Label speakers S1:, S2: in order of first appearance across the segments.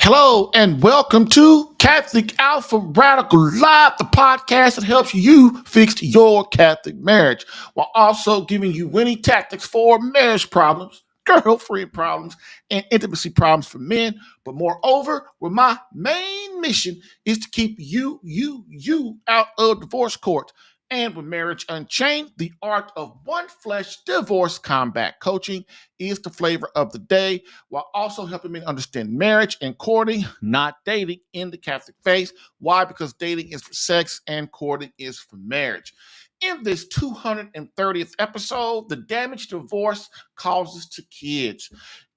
S1: Hello and welcome to Catholic Alpha Radical Live, the podcast that helps you fix your Catholic marriage while also giving you winning tactics for marriage problems, girlfriend problems, and intimacy problems for men. But moreover, where my main mission is to keep you out of divorce court. And with Marriage Unchained, the art of one flesh divorce combat coaching is the flavor of the day, while also helping me understand marriage and courting, not dating, in the Catholic faith. Why? Because dating is for sex and courting is for marriage. In this 230th episode, the damage divorce causes to kids.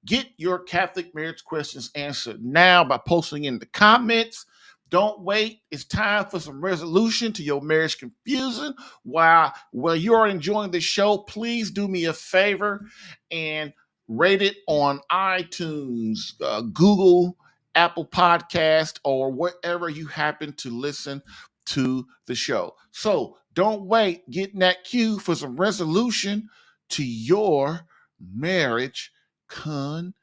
S1: Get your Catholic marriage questions answered now by posting in the comments. Don't wait. It's time for some resolution to your marriage confusion. While you're enjoying the show, please do me a favor and rate it on iTunes, Google, Apple Podcast, or wherever you happen to listen to the show. So don't wait. Get in that queue for some resolution to your marriage confusion.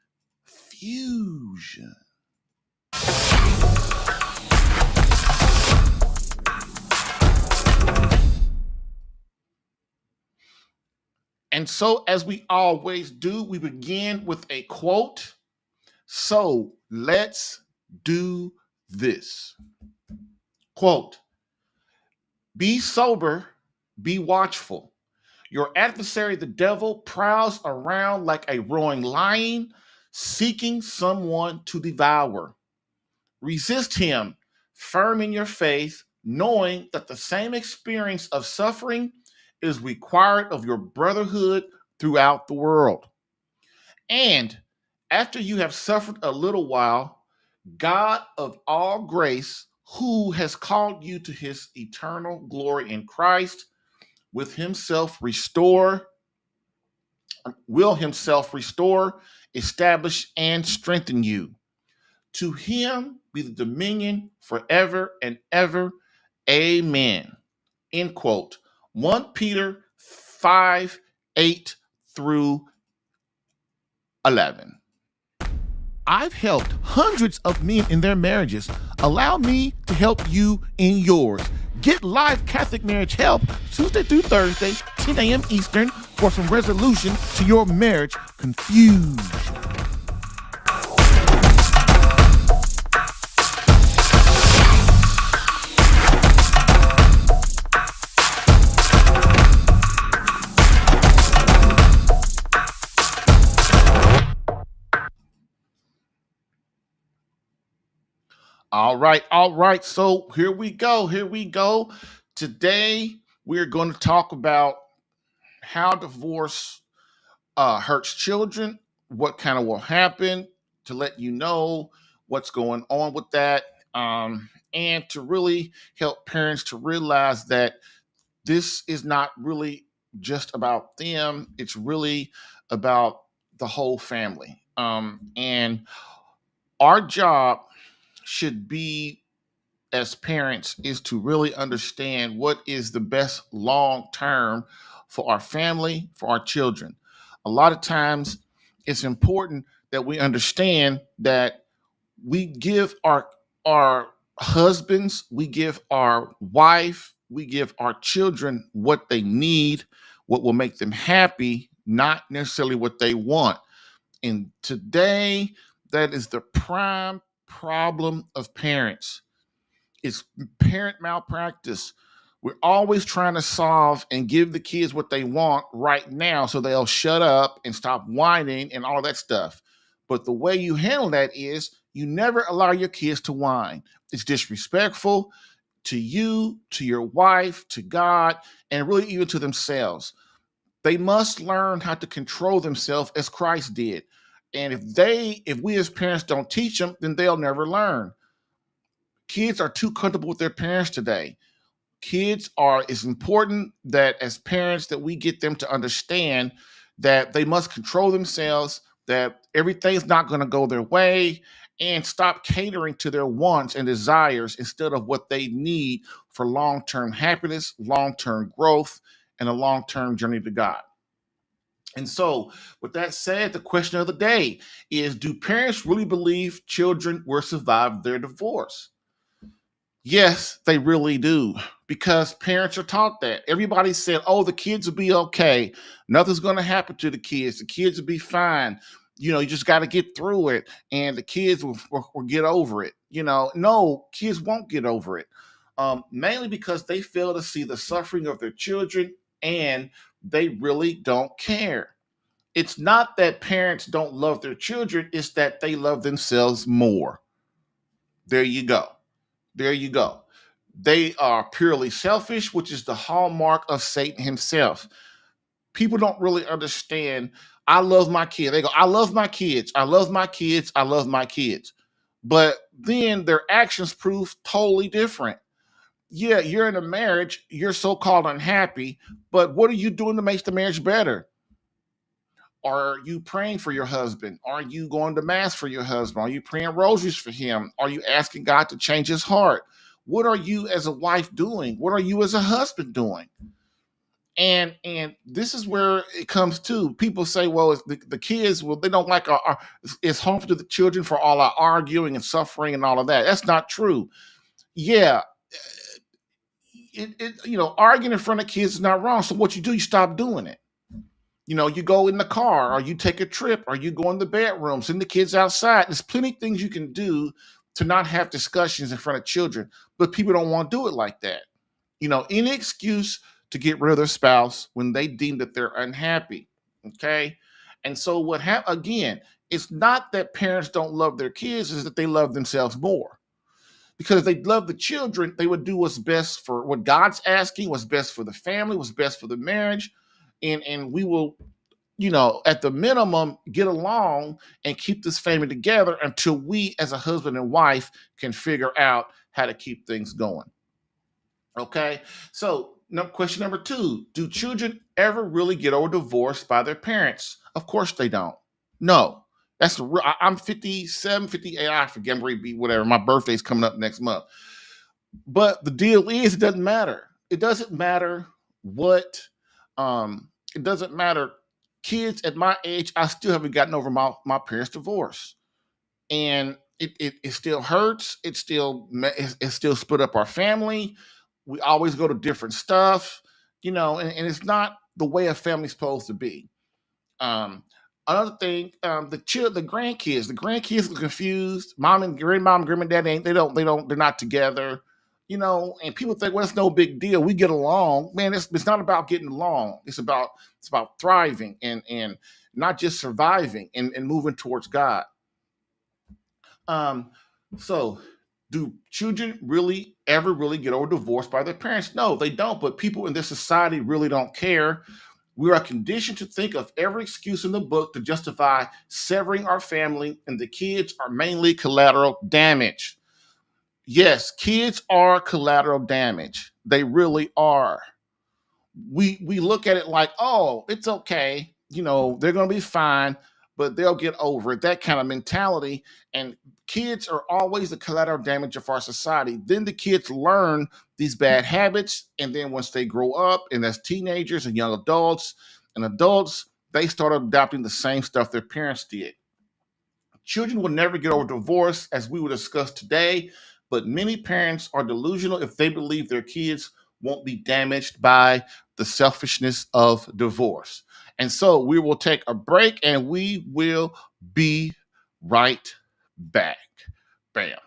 S1: And so, as we always do, we begin with a quote. So let's do this. Quote, be sober, be watchful. Your adversary, the devil, prowls around like a roaring lion, seeking someone to devour. Resist him, firm in your faith, knowing that the same experience of suffering is required of your brotherhood throughout the world. And after you have suffered a little while, God of all grace, who has called you to his eternal glory in Christ, will himself restore, establish, and strengthen you. To him be the dominion forever and ever. Amen. End quote. 1 Peter 5:8 through 11. I've helped hundreds of men in their marriages. Allow me to help you in yours. Get live Catholic marriage help Tuesday through Thursday, 10 a.m. Eastern, for some resolution to your marriage confusion. All right. So here we go. Today we're going to talk about how divorce hurts children, what kind of will happen, to let you know what's going on with that, and to really help parents to realize that this is not really just about them. It's really about the whole family. And our job should be, as parents, is to really understand what is the best long term for our family, for our children. A lot of times it's important that we understand that we give our husbands, we give our wife, we give our children what they need, what will make them happy, not necessarily what they want. And today, that is the prime problem of parents. It's parent malpractice. We're always trying to solve and give the kids what they want right now so they'll shut up and stop whining and all that stuff. But the way you handle that is you never allow your kids to whine. It's disrespectful to you, to your wife, to God, and really even to themselves. They must learn how to control themselves as Christ did. And if we as parents don't teach them, then they'll never learn. Kids are too comfortable with their parents today. It's important that as parents that we get them to understand that they must control themselves, that everything's not going to go their way, and stop catering to their wants and desires instead of what they need for long-term happiness, long-term growth, and a long-term journey to God. And so, with that said, the question of the day is, do parents really believe children will survive their divorce? Yes, they really do. Because parents are taught that. Everybody said, oh, the kids will be okay. Nothing's going to happen to the kids. The kids will be fine. You just got to get through it. And the kids will get over it. No, kids won't get over it. Mainly because they fail to see the suffering of their children and they really don't care. It's not that parents don't love their children, it's that they love themselves more. There you go. There you go. They are purely selfish, which is the hallmark of Satan himself. People don't really understand. I love my kid. They go, I love my kids. I love my kids. I love my kids. But then their actions prove totally different. Yeah, you're in a marriage, you're so-called unhappy, but what are you doing to make the marriage better? Are you praying for your husband? Are you going to mass for your husband? Are you praying rosaries for him? Are you asking God to change his heart? What are you as a wife doing? What are you as a husband doing? And this is where it comes to. People say, well, it's the kids, well, they don't like it's harmful to the children for all our arguing and suffering and all of that. That's not true. Yeah, arguing in front of kids is not wrong. So what you do, you stop doing it. You go in the car, or you take a trip, or you go in the bedroom, send the kids outside. There's plenty of things you can do to not have discussions in front of children, but people don't want to do it like that. Any excuse to get rid of their spouse when they deem that they're unhappy. Okay. And so again, it's not that parents don't love their kids, it's that they love themselves more. Because if they love the children, they would do what's best for what God's asking, what's best for the family, what's best for the marriage. And we will, at the minimum, get along and keep this family together until we, as a husband and wife, can figure out how to keep things going. Okay, so question number 2, do children ever really get over divorce by their parents? Of course they don't. No, I'm 57, 58, I forget, whatever, my birthday's coming up next month. But the deal is, it doesn't matter. It doesn't matter what, it doesn't matter. Kids at my age, I still haven't gotten over my parents' divorce. And it still hurts. It still split up our family. We always go to different stuff, and it's not the way a family's supposed to be. Another thing, the grandkids are confused. Mom and granddad they're not together, and people think, well, it's no big deal. We get along. Man, it's not about getting along. It's about thriving and not just surviving and moving towards God. So do children really ever get over divorce by their parents? No, they don't. But people in this society really don't care. We are conditioned to think of every excuse in the book to justify severing our family, and the kids are mainly collateral damage. Yes, kids are collateral damage. They really are. We look at it like, oh, it's okay. They're going to be fine, but they'll get over it. That kind of mentality. And kids are always the collateral damage of our society. Then the kids learn these bad habits. And then once they grow up and as teenagers and young adults, they start adopting the same stuff their parents did. Children will never get over divorce, as we will discuss today, but many parents are delusional if they believe their kids won't be damaged by the selfishness of divorce. And so we will take a break and we will be right back. Bam.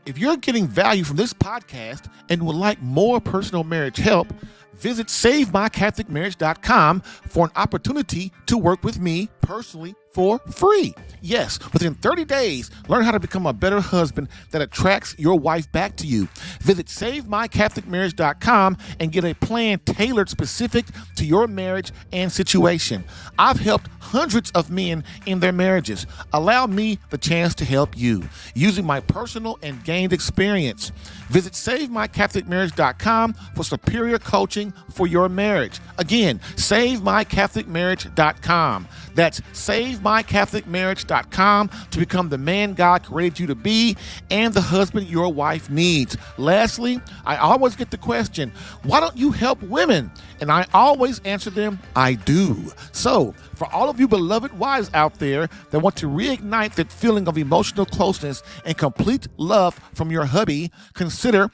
S1: If you're getting value from this podcast and would like more personal marriage help, visit SaveMyCatholicMarriage.com for an opportunity to work with me personally for free. Yes, within 30 days, learn how to become a better husband that attracts your wife back to you. Visit SaveMyCatholicMarriage.com and get a plan tailored specific to your marriage and situation. I've helped hundreds of men in their marriages. Allow me the chance to help you using my personal and gained experience. Visit SaveMyCatholicMarriage.com for superior coaching for your marriage. Again, SaveMyCatholicMarriage.com. That's SaveMyCatholicMarriage.com to become the man God created you to be and the husband your wife needs. Lastly, I always get the question, why don't you help women? And I always answer them, I do. So, for all of you beloved wives out there that want to reignite that feeling of emotional closeness and complete love from your hubby, consider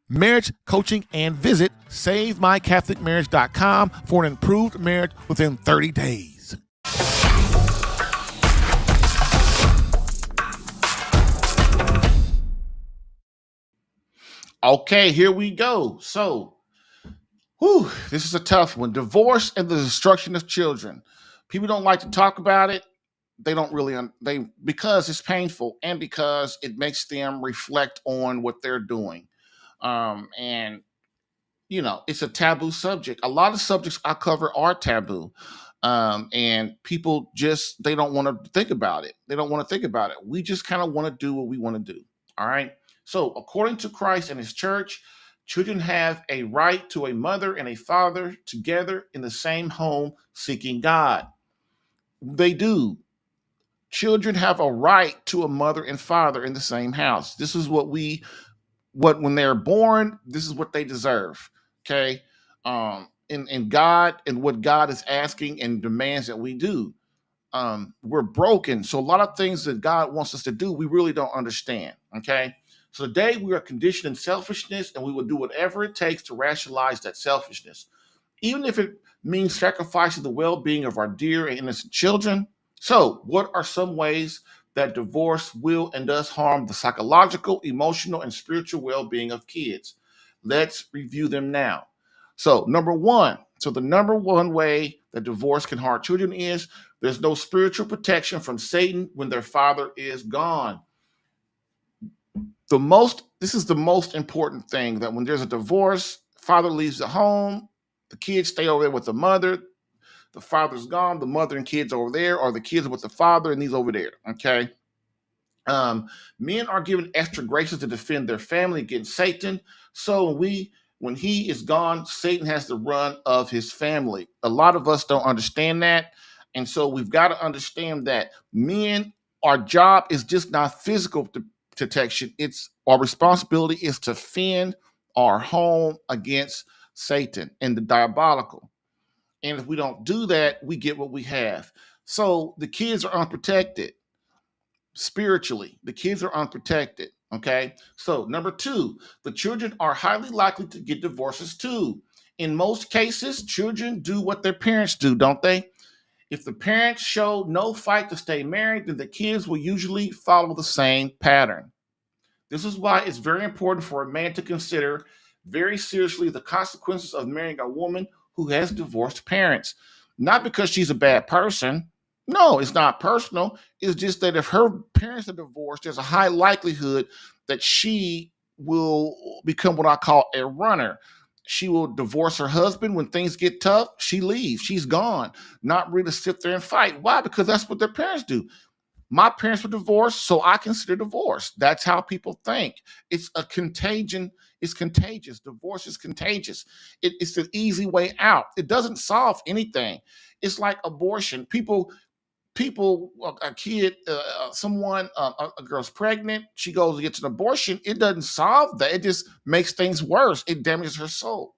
S1: marriage coaching and visit SaveMyCatholicMarriage.com for an improved marriage within 30 days. Okay, here we go. So, this is a tough one. Divorce and the destruction of children. People don't like to talk about it. They don't really because it's painful and because it makes them reflect on what they're doing. And it's a taboo subject. A lot of subjects I cover are taboo. And people just they don't want to think about it. They don't want to think about it. We just kind of want to do what we want to do. All right. So according to Christ and his church, children have a right to a mother and a father together in the same home seeking God. They do. Children have a right to a mother and father in the same house. This is what when they're born, this is what they deserve. Okay. In God and what God is asking and demands that we do. We're broken. So a lot of things that God wants us to do, we really don't understand. Okay. So today we are conditioned in selfishness and we will do whatever it takes to rationalize that selfishness, even if it means sacrificing the well-being of our dear and innocent children. So, what are some ways that divorce will and does harm the psychological, emotional, and spiritual well-being of kids? Let's review them now. So, number one, the number one way that divorce can harm children is there's no spiritual protection from Satan when their father is gone. This is the most important thing, that when there's a divorce, father leaves the home, the kids stay over there with the mother, the father's gone, the mother and kids over there, or the kids with the father and he's over there. Okay. Men are given extra graces to defend their family against Satan. So when he is gone, Satan has the run of his family. A lot of us don't understand that. And so we've got to understand that men, our job is just not physical protection. It's our responsibility is to fend our home against Satan and the diabolical. And if we don't do that, we get what we have. So the kids are unprotected spiritually. The kids are unprotected. Okay. So number two, the children are highly likely to get divorces too. In most cases, children do what their parents do, don't they? If the parents show no fight to stay married, then the kids will usually follow the same pattern. This is why it's very important for a man to consider very seriously the consequences of marrying a woman who has divorced parents. Not because she's a bad person. No, it's not personal. It's just that if her parents are divorced, there's a high likelihood that she will become what I call a runner. She will divorce her husband when things get tough. She leaves. She's gone. Not really sit there and fight. Why? Because that's what their parents do. My parents were divorced, so I consider divorce. That's how people think. It's a contagion. It's contagious. Divorce is contagious. It's an easy way out. It doesn't solve anything. It's like abortion. A kid, someone, a girl's pregnant. She goes to get an abortion. It doesn't solve that. It just makes things worse. It damages her soul.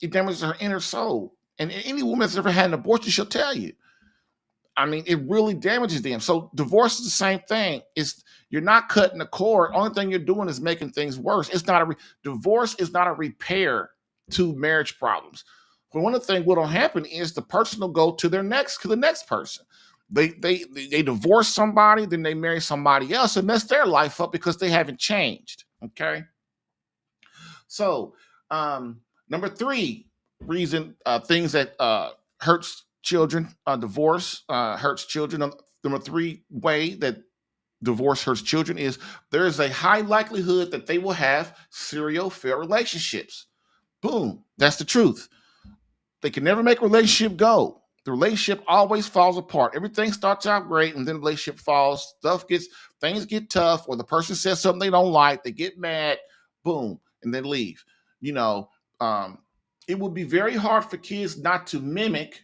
S1: It damages her inner soul. And any woman that's ever had an abortion, she'll tell you. I mean, it really damages them. So divorce is the same thing. You're not cutting the cord. Only thing you're doing is making things worse. Divorce is not a repair to marriage problems. But one of the things what'll happen is the person will go to the next person. They divorce somebody, then they marry somebody else and mess their life up because they haven't changed. Okay. So number three reason things that hurts children, divorce hurts children. Number three way that divorce hurts children is there is a high likelihood that they will have serial failed relationships. Boom, that's the truth. They can never make a relationship go. The relationship always falls apart. Everything starts out great, and then the relationship falls. Things get tough, or the person says something they don't like. They get mad, boom, and then leave. You know, it would be very hard for kids not to mimic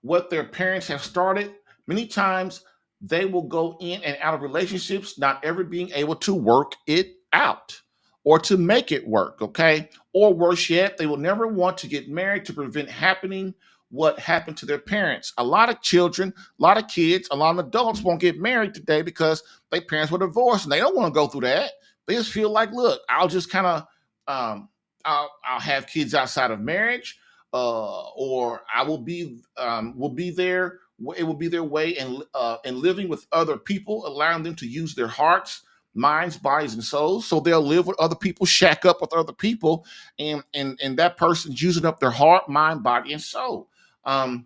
S1: what their parents have started. Many times they will go in and out of relationships, not ever being able to work it out or to make it work, okay? Or worse yet, they will never want to get married to prevent happening what happened to their parents. A lot of children, a lot of kids, a lot of adults won't get married today because their parents were divorced and they don't want to go through that. They just feel like, look, I'll just kind of um, I'll have kids outside of marriage, or I will be there. It will be their way in living with other people, allowing them to use their hearts, minds, bodies, and souls. So they'll live with other people, shack up with other people, and that person's using up their heart, mind, body, and soul. Um,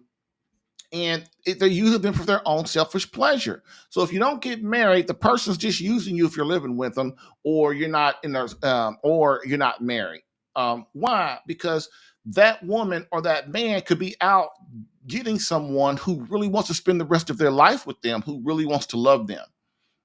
S1: they're using them for their own selfish pleasure. So if you don't get married, the person's just using you if you're living with them, or you're not in their, or you're not married. Why? Because that woman or that man could be out getting someone who really wants to spend the rest of their life with them, who really wants to love them.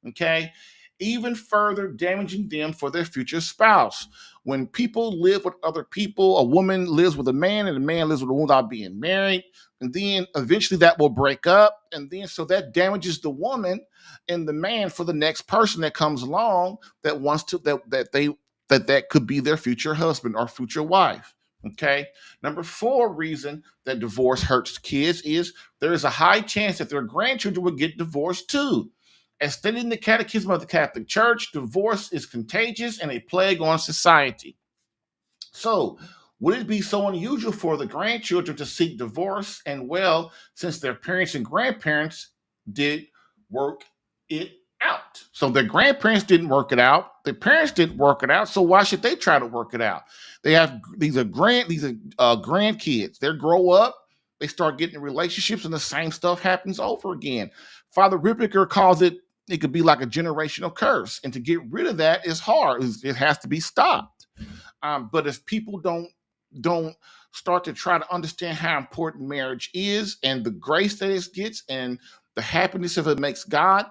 S1: Okay, even further damaging them for their future spouse. When people live with other people, a woman lives with a man and a man lives with a woman without being married, and then eventually that will break up, and then so that damages the woman and the man for the next person that comes along that wants to that could be their future husband or future wife. Okay. Number four reason that divorce hurts kids is there is a high chance that their grandchildren will get divorced too. As stated in the Catechism of the Catholic Church, divorce is contagious and a plague on society. So, would it be so unusual for the grandchildren to seek divorce? And well, since their parents and grandparents did work it out. So their grandparents didn't work it out. Their parents didn't work it out. So why should they try to work it out? They have these are grandkids. They grow up, they start getting in relationships, and the same stuff happens over again. Father Rippiker calls it could be like a generational curse, and to get rid of that is hard. It has to be stopped. But if people don't start to try to understand how important marriage is and the grace that it gets and the happiness of it makes God,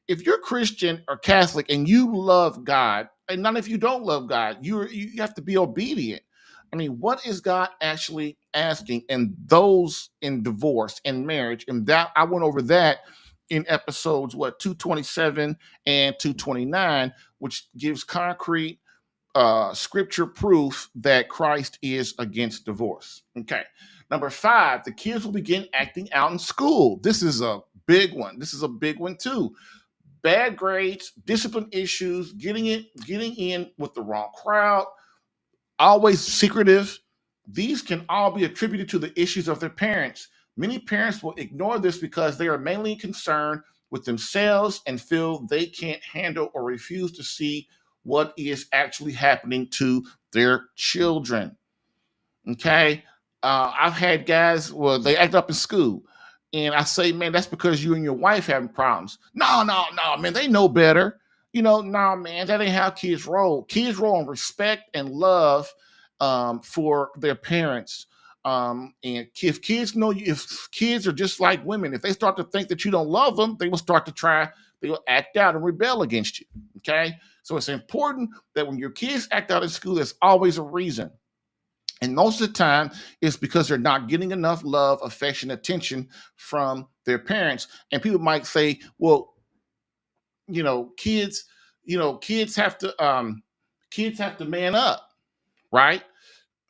S1: if you're Christian or Catholic and you love God, and none of you don't love God, you have to be obedient. I mean, what is God actually asking in those in divorce and marriage? And that I went over that in episodes 227 and 229, which gives concrete scripture proof that Christ is against divorce. Okay. Number five, the kids will begin acting out in school. This is a big one. This is a big one too. Bad grades, discipline issues, getting in with the wrong crowd, always secretive. These can all be attributed to the issues of their parents. Many parents will ignore this because they are mainly concerned with themselves and feel they can't handle or refuse to see what is actually happening to their children. Okay. I've had guys, well, they act up in school. And I say, man, that's because you and your wife having problems. No, no, no, man, they know better. No, man, that ain't how kids roll. Kids roll on respect and love for their parents. And if kids know you, if kids are just like women, if they start to think that you don't love them, they will start to try, they will act out and rebel against you. Okay. So it's important that when your kids act out in school, there's always a reason. And most of the time, it's because they're not getting enough love, affection, attention from their parents. And people might say, well, you know, kids, kids have to man up, right?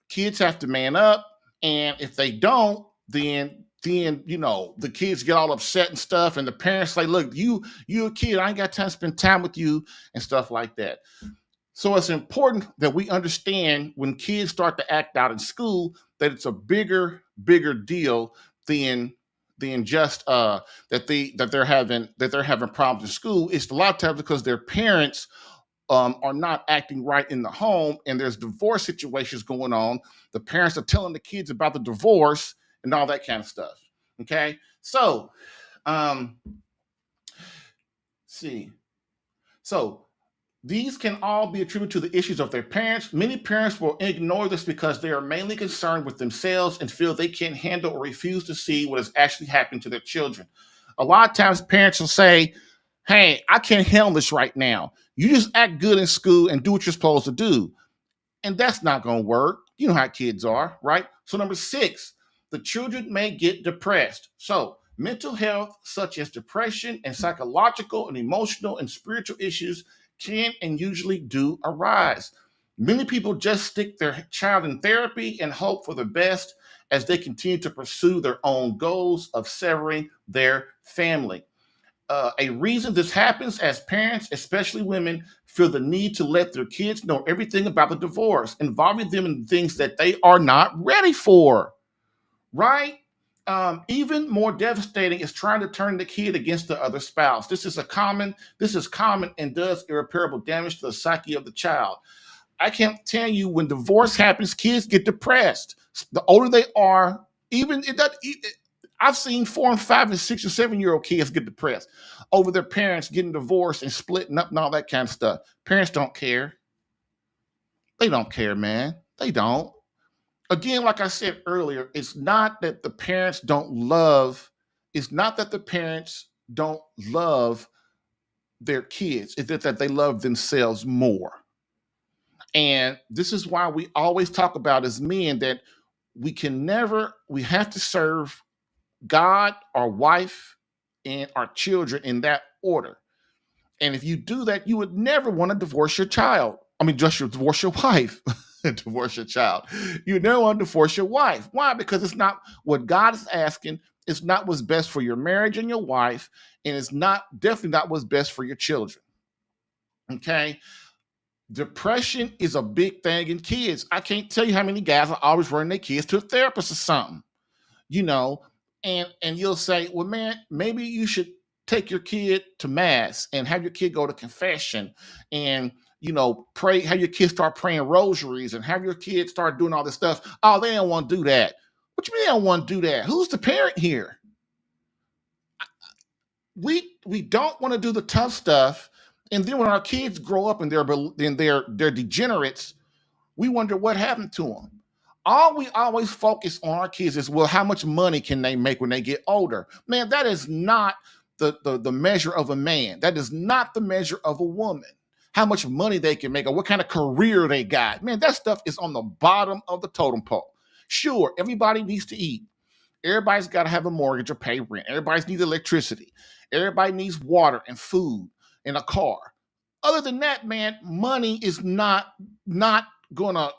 S1: Kids have to man up. And if they don't, then the kids get all upset and stuff. And the parents say, look, you a kid, I ain't got time to spend time with you and stuff like that. So it's important that we understand when kids start to act out in school that it's a bigger deal than just that they're having problems in school. It's a lot of times because their parents are not acting right in the home, and there's divorce situations going on. The parents are telling the kids about the divorce and all that kind of stuff. Okay, so see, so these can all be attributed to the issues of their parents. Many parents will ignore this because they are mainly concerned with themselves and feel they can't handle or refuse to see what is actually happening to their children. A lot of times, parents will say, hey, I can't handle this right now. You just act good in school and do what you're supposed to do. And that's not going to work. You know how kids are, right? So, number six, the children may get depressed. So, mental health, such as depression and psychological and emotional and spiritual issues, can and usually do arise. Many people just stick their child in therapy and hope for the best as they continue to pursue their own goals of severing their family. A reason this happens as parents, especially women, feel the need to let their kids know everything about the divorce, involving them in things that they are not ready for, right? Even more devastating is trying to turn the kid against the other spouse. This is common and does irreparable damage to the psyche of the child. I can't tell you, when divorce happens, kids get depressed. The older they are, even it does. I've seen 4 and 5 and 6 and 7 year old kids get depressed over their parents getting divorced and splitting up and all that kind of stuff. Parents don't care. They don't care, man. They don't. Again, like I said earlier, it's not that the parents don't love. It's not that the parents don't love their kids. It's that they love themselves more. And this is why we always talk about as men that we have to serve God, our wife, and our children in that order. And if you do that, you would never want to divorce your child. I mean, just divorce your wife, divorce your child. You never want to divorce your wife. Why? Because it's not what God is asking. It's not what's best for your marriage and your wife, and it's not definitely not what's best for your children. Okay. Depression is a big thing in kids. I can't tell you how many guys are always running their kids to a therapist or something, you know, and you'll say, well, man, maybe you should take your kid to mass and have your kid go to confession and pray, have your kids start praying rosaries and have your kids start doing all this stuff. Oh, they don't want to do that. What you mean they don't want to do that? Who's the parent here? We don't want to do the tough stuff. And then when our kids grow up and they're degenerates, we wonder what happened to them. All we always focus on our kids is, well, how much money can they make when they get older? Man, that is not the measure of a man. That is not the measure of a woman. How much money they can make or what kind of career they got. Man, that stuff is on the bottom of the totem pole. Sure, everybody needs to eat. Everybody's got to have a mortgage or pay rent. Everybody needs electricity. Everybody needs water and food and a car. Other than that, man, money is not gonna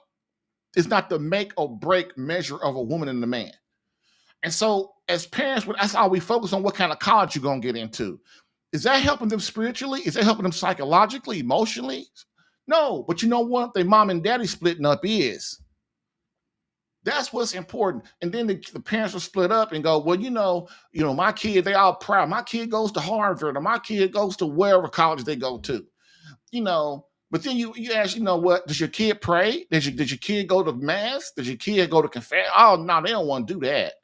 S1: it's not the make or break measure of a woman and a man. And so, as parents, that's all we focus on: what kind of college you're gonna get into. Is that helping them spiritually? Is that helping them psychologically, emotionally? No, but you know what? Their mom and daddy splitting up is. That's what's important. And then the parents will split up and go, well, my kid, they all proud. My kid goes to Harvard, or my kid goes to wherever college they go to. But then you ask, what, does your kid pray? Did your kid go to mass? Does your kid go to confess? Oh, no, they don't want to do that.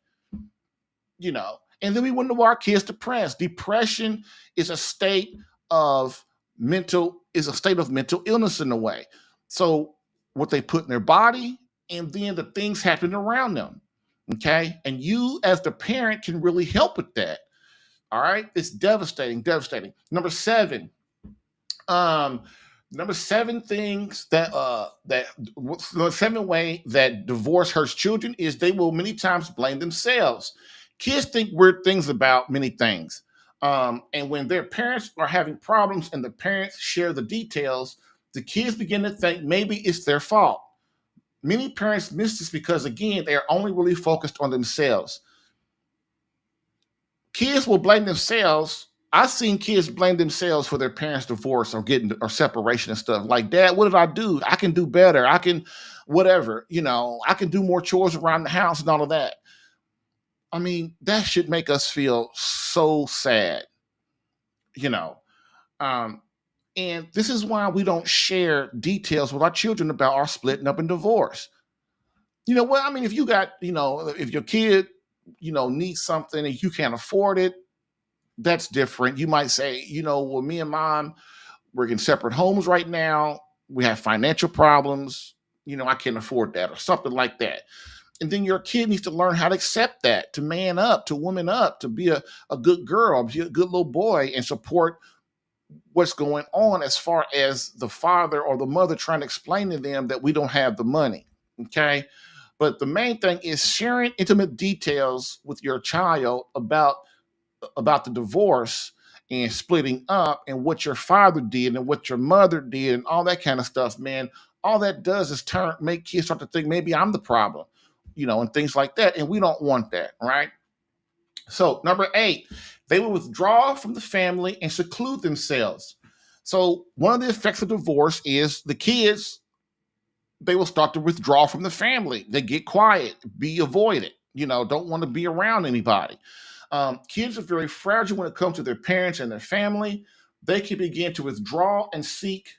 S1: And then we wonder why our kids depressed. Depression is a state of mental illness in a way. So what they put in their body, and then the things happening around them. Okay. And you as the parent can really help with that. All right. It's devastating. Number seven. Number seven things the seven way that divorce hurts children is they will many times blame themselves. Kids think weird things about many things. And when their parents are having problems and the parents share the details, the kids begin to think maybe it's their fault. Many parents miss this because, again, they're only really focused on themselves. Kids will blame themselves. I've seen kids blame themselves for their parents' divorce or separation and stuff. Like, Dad, what did I do? I can do better. I can, whatever, I can do more chores around the house and all of that. I mean, that should make us feel so sad, and this is why we don't share details with our children about our splitting up and divorce. I mean, if you got, if your kid, needs something and you can't afford it, that's different. You might say, well, me and mom, we're in separate homes right now. We have financial problems. I can't afford that, or something like that. And then your kid needs to learn how to accept that, to man up, to woman up, to be a good girl, be a good little boy, and support what's going on as far as the father or the mother trying to explain to them that we don't have the money. Okay. But the main thing is sharing intimate details with your child about the divorce and splitting up and what your father did and what your mother did and all that kind of stuff, man. All that does is make kids start to think maybe I'm the problem, and things like that. And we don't want that, right? So, number 8, they will withdraw from the family and seclude themselves. So, one of the effects of divorce is the kids, they will start to withdraw from the family. They get quiet, be avoided, don't want to be around anybody. Kids are very fragile when it comes to their parents and their family. They can begin to withdraw and seek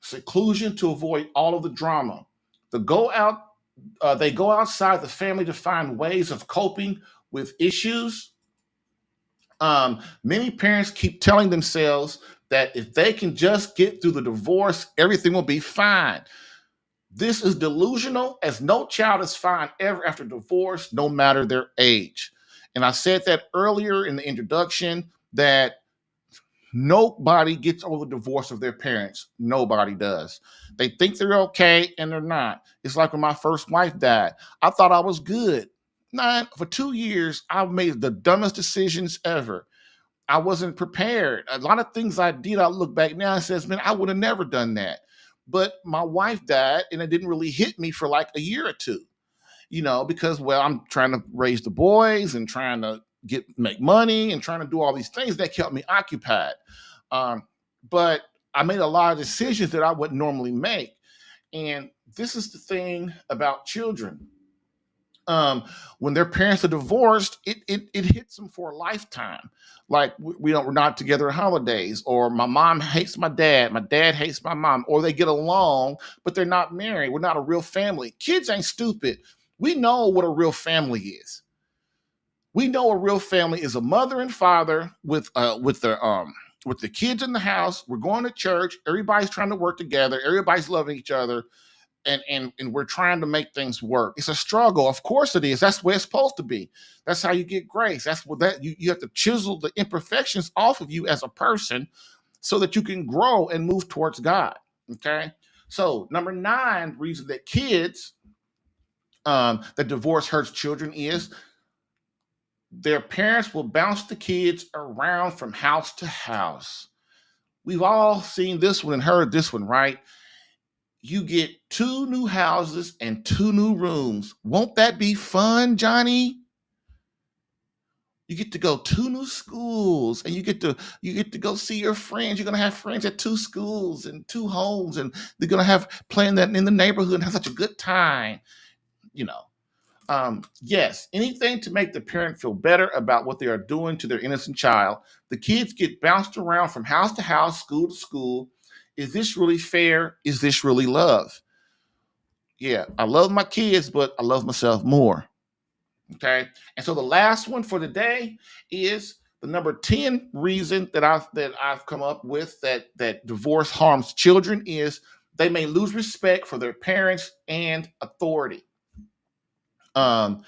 S1: seclusion to avoid all of the drama. They go outside the family to find ways of coping with issues. Many parents keep telling themselves that if they can just get through the divorce, everything will be fine. This is delusional, as no child is fine ever after divorce, no matter their age. And I said that earlier in the introduction that nobody gets over the divorce of their parents. Nobody does. They think they're okay and they're not. It's like when my first wife died. I thought I was good. For 2 years, I made the dumbest decisions ever. I wasn't prepared. A lot of things I did, I look back now and says, man, I would have never done that. But my wife died and it didn't really hit me for like a year or two, because, well, I'm trying to raise the boys and trying to make money and trying to do all these things that kept me occupied. Um, but I made a lot of decisions that I wouldn't normally make. And this is the thing about children. When their parents are divorced, it hits them for a lifetime. Like we're not together at holidays, or my mom hates my dad hates my mom, or they get along, but they're not married. We're not a real family. Kids ain't stupid. We know what a real family is. We know a real family is a mother and father with the kids in the house. We're going to church. Everybody's trying to work together. Everybody's loving each other. And we're trying to make things work. It's a struggle. Of course it is. That's the way it's supposed to be. That's how you get grace. That's what you have to chisel the imperfections off of you as a person so that you can grow and move towards God. Okay. So number 9 reason that that divorce hurts children is their parents will bounce the kids around from house to house. We've all seen this one and heard this one, right? You get 2 new houses and 2 new rooms. Won't that be fun, Johnny? You get to go 2 new schools, and you get to go see your friends. You're gonna have friends at 2 schools and 2 homes, and they're gonna have playing that in the neighborhood and have such a good time. You know, yes, anything to make the parent feel better about what they are doing to their innocent child. The kids get bounced around from house to house, school to school. Is this really fair? Is this really love? Yeah, I love my kids, but I love myself more. Okay. And so the last one for today is the number 10 reason that I've come up with that divorce harms children is they may lose respect for their parents and authority. Um,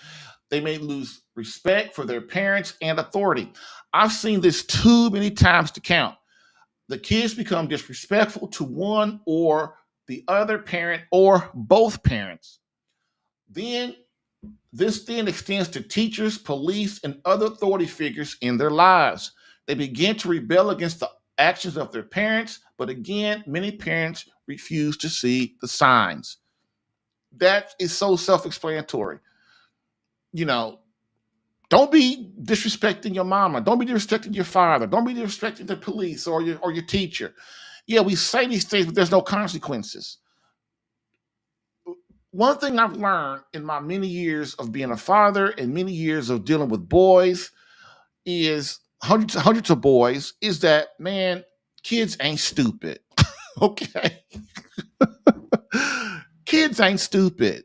S1: they may lose respect for their parents and authority. I've seen this too many times to count. The kids become disrespectful to one or the other parent or both parents. Then this then extends to teachers, police, and other authority figures in their lives. They begin to rebel against the actions of their parents, but again, many parents refuse to see the signs. That is so self explanatory. You know, don't be disrespecting your mama. Don't be disrespecting your father. Don't be disrespecting the police or your teacher. Yeah, we say these things, but there's no consequences. One thing I've learned in my many years of being a father and many years of dealing with boys is hundreds of boys is that, man, kids ain't stupid. Okay. Kids ain't stupid.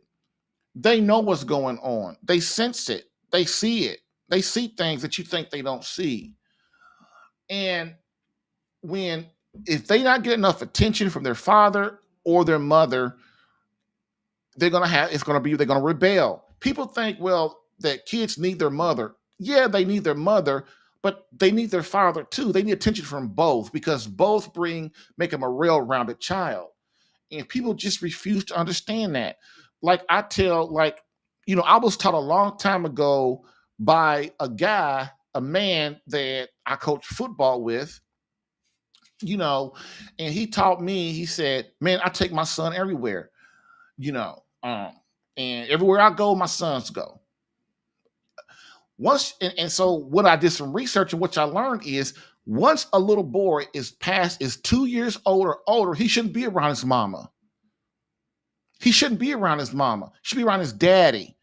S1: They know what's going on. They sense it. They see it. They see things that you think they don't see. And when if they not get enough attention from their father or their mother, they're gonna rebel. People think, well, that kids need their mother. Yeah, they need their mother, but they need their father too. They need attention from both because both make them a real rounded child. And people just refuse to understand that. like I tell, like, I was taught a long time ago by a guy, a man that I coach football with, you know, and he taught me, he said, man, I take my son everywhere, you know, um, and everywhere I go, my sons go. And so what I did some research and what I learned is once a little boy is 2 years old or older, he shouldn't be around his mama. He shouldn't be around his mama. He should be around his daddy.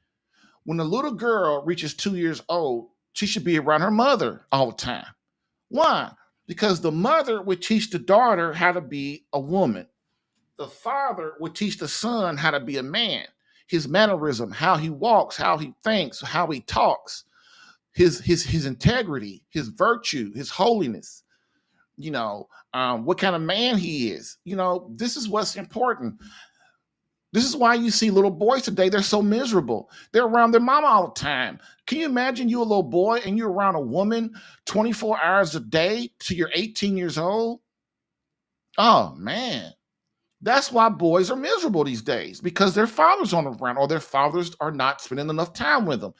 S1: When a little girl reaches 2 years old, she should be around her mother all the time. Why? Because the mother would teach the daughter how to be a woman. The father would teach the son how to be a man. His mannerism, how he walks, how he thinks, how he talks, his integrity, his virtue, his holiness. What kind of man he is. This is what's important. This is why you see little boys today, they're so miserable. They're around their mama all the time. Can you imagine you a little boy and you're around a woman 24 hours a day till you're 18 years old? Oh, man. That's why boys are miserable these days because their fathers aren't around or their fathers are not spending enough time with them.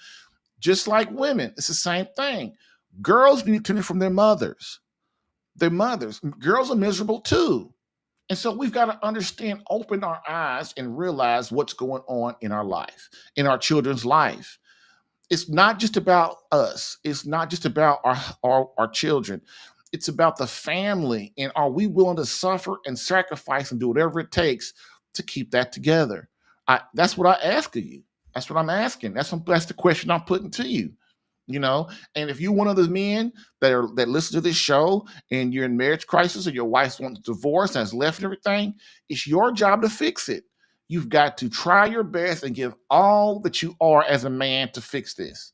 S1: Just like women, it's the same thing. Girls need attention from their mothers. Their mothers. Girls are miserable too. And so we've got to understand, open our eyes and realize what's going on in our life, in our children's life. It's not just about us. It's not just about our children. It's about the family. And are we willing to suffer and sacrifice and do whatever it takes to keep that together? That's what I ask of you. That's what I'm asking. That's the question I'm putting to you. And if you're one of the men that listen to this show and you're in marriage crisis or your wife wants a divorce and has left and everything, it's your job to fix it. You've got to try your best and give all that you are as a man to fix this.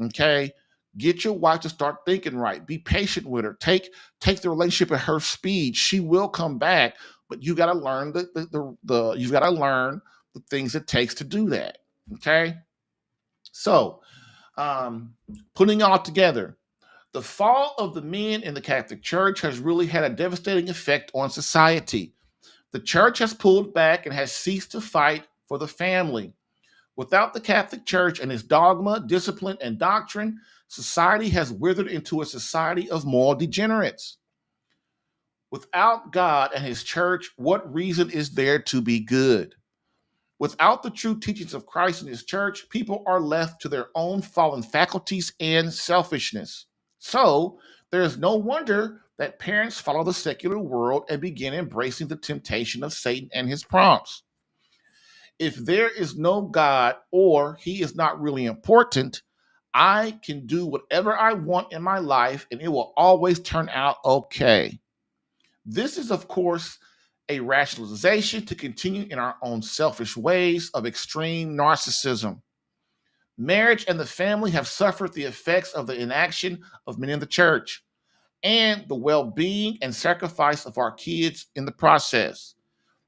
S1: Okay? Get your wife to start thinking right. Be patient with her. Take the relationship at her speed. She will come back, but you got to learn you've got to learn the things it takes to do that. Okay? So, putting it all together, the fall of the men in the Catholic Church has really had a devastating effect on society. The church has pulled back and has ceased to fight for the family. Without the Catholic Church and its dogma, discipline, and doctrine, society has withered into a society of moral degenerates. Without God and his church, what reason is there to be good? Without the true teachings of Christ and his church, people are left to their own fallen faculties and selfishness. So, there is no wonder that parents follow the secular world and begin embracing the temptation of Satan and his prompts. If there is no God or he is not really important, I can do whatever I want in my life and it will always turn out okay. This is, of course, a rationalization to continue in our own selfish ways of extreme narcissism. Marriage and the family have suffered the effects of the inaction of men in the church and the well being and sacrifice of our kids in the process.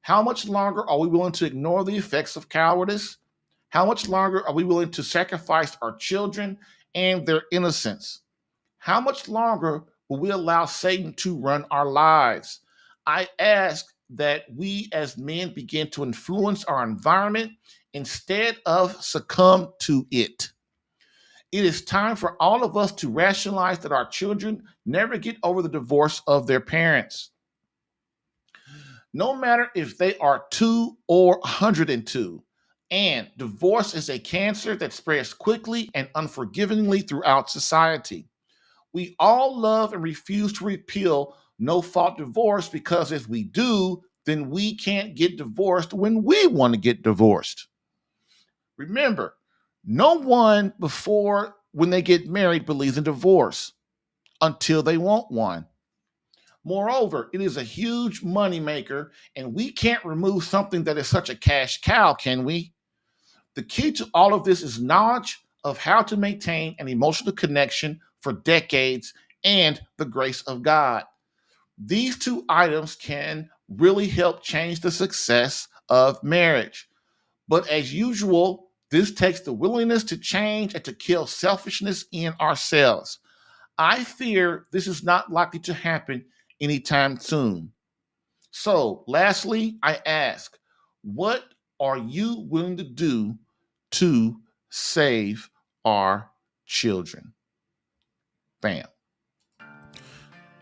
S1: How much longer are we willing to ignore the effects of cowardice? How much longer are we willing to sacrifice our children and their innocence? How much longer will we allow Satan to run our lives? I ask that we as men begin to influence our environment instead of succumb to it. It is time for all of us to rationalize that our children never get over the divorce of their parents. No matter if they are 2 or 102. And divorce is a cancer that spreads quickly and unforgivingly throughout society. We all love and refuse to repeal no fault divorce because if we do, then we can't get divorced when we want to get divorced. Remember, no one before when they get married believes in divorce until they want one. Moreover, it is a huge moneymaker, and we can't remove something that is such a cash cow, can we? The key to all of this is knowledge of how to maintain an emotional connection for decades and the grace of God. These two items can really help change the success of marriage. But as usual, this takes the willingness to change and to kill selfishness in ourselves. I fear this is not likely to happen anytime soon. So, lastly, I ask, what are you willing to do to save our children? Bam.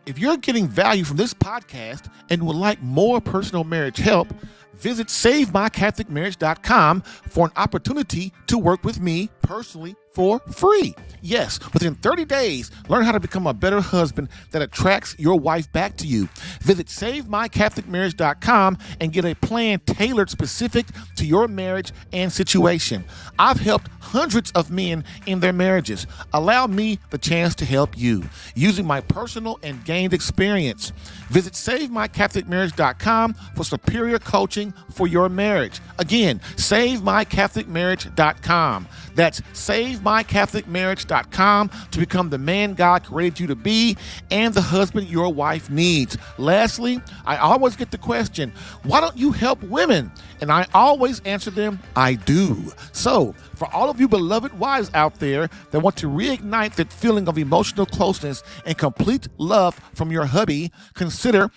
S1: If you're getting value from this podcast and would like more personal marriage help, visit SaveMyCatholicMarriage.com for an opportunity to work with me personally for free. Yes, within 30 days, learn how to become a better husband that attracts your wife back to you. Visit SaveMyCatholicMarriage.com and get a plan tailored specific to your marriage and situation. I've helped hundreds of men in their marriages. Allow me the chance to help you using my personal and gained experience. Visit SaveMyCatholicMarriage.com for superior coaching for your marriage. Again, SaveMyCatholicMarriage.com. That's SaveMyCatholicMarriage.com to become the man God created you to be and the husband your wife needs. Lastly, I always get the question, why don't you help women? And I always answer them, I do. So, for all of you beloved wives out there that want to reignite that feeling of emotional closeness and complete love from your hubby, consider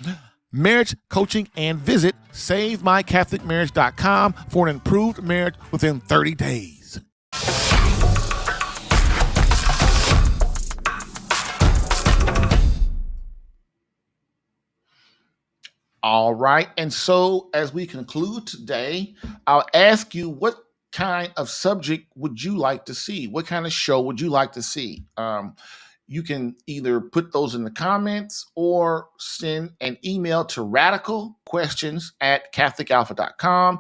S1: marriage coaching and visit SaveMyCatholicMarriage.com for an improved marriage within 30 days. All right. And so as we conclude today, I'll ask you, what kind of subject would you like to see? What kind of show would you like to see? You can either put those in the comments or send an email to radicalquestions@catholicalpha.com,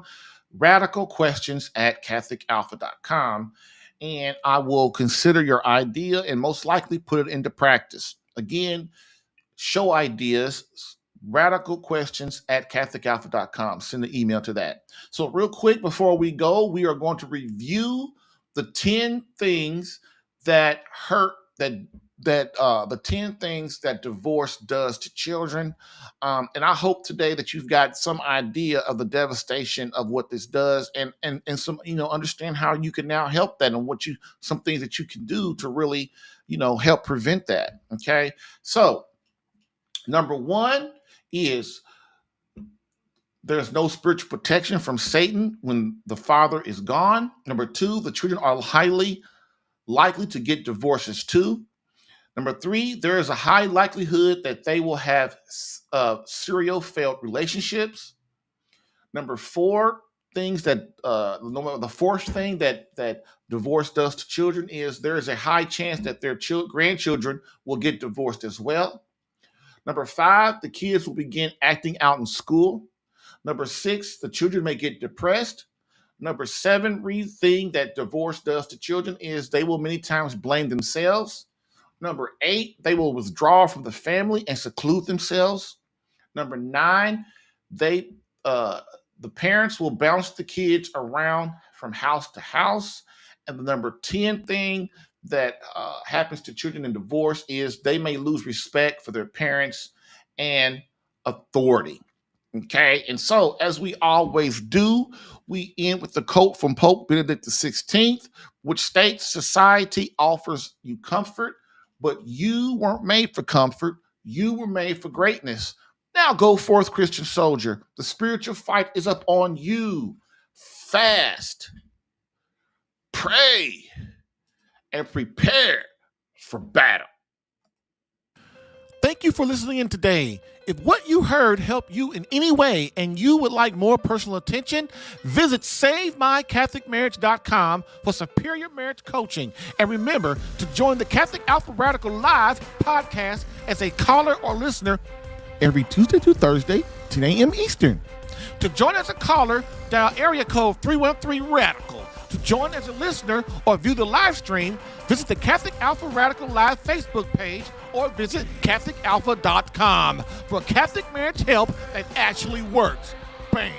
S1: radicalquestions@catholicalpha.com, and I will consider your idea and most likely put it into practice. Again, show ideas, radicalquestions@catholicalpha.com. Send an email to that. So real quick before we go, we are going to review the 10 things that hurt, the 10 things that divorce does to children. And I hope today that you've got some idea of the devastation of what this does and some, understand how you can now help that and some things that you can do to really, help prevent that. Okay. So number one is there's no spiritual protection from Satan when the father is gone. Number two, the children are highly likely to get divorces too. Number three, there is a high likelihood that they will have serial failed relationships. Number four, the fourth thing that divorce does to children is there is a high chance that their grandchildren will get divorced as well. Number five, the kids will begin acting out in school. Number six, the children may get depressed. Number seven, thing that divorce does to children is they will many times blame themselves. Number eight, they will withdraw from the family and seclude themselves. Number nine, the parents will bounce the kids around from house to house. And the number 10 thing that happens to children in divorce is they may lose respect for their parents and authority. Okay, and so as we always do, we end with the quote from Pope Benedict XVI, which states, "Society offers you comfort, but you weren't made for comfort. You were made for greatness. Now go forth, Christian soldier. The spiritual fight is up on you. Fast, pray, and prepare for battle." Thank you for listening in today. If what you heard helped you in any way and you would like more personal attention, visit SaveMyCatholicMarriage.com for superior marriage coaching. And remember to join the Catholic Alpha Radical Live podcast as a caller or listener every Tuesday through Thursday, 10 a.m. Eastern. To join as a caller, dial area code 313-RADICAL. To join as a listener or view the live stream, visit the Catholic Alpha Radical Live Facebook page or visit CatholicAlpha.com for Catholic marriage help that actually works. Bam.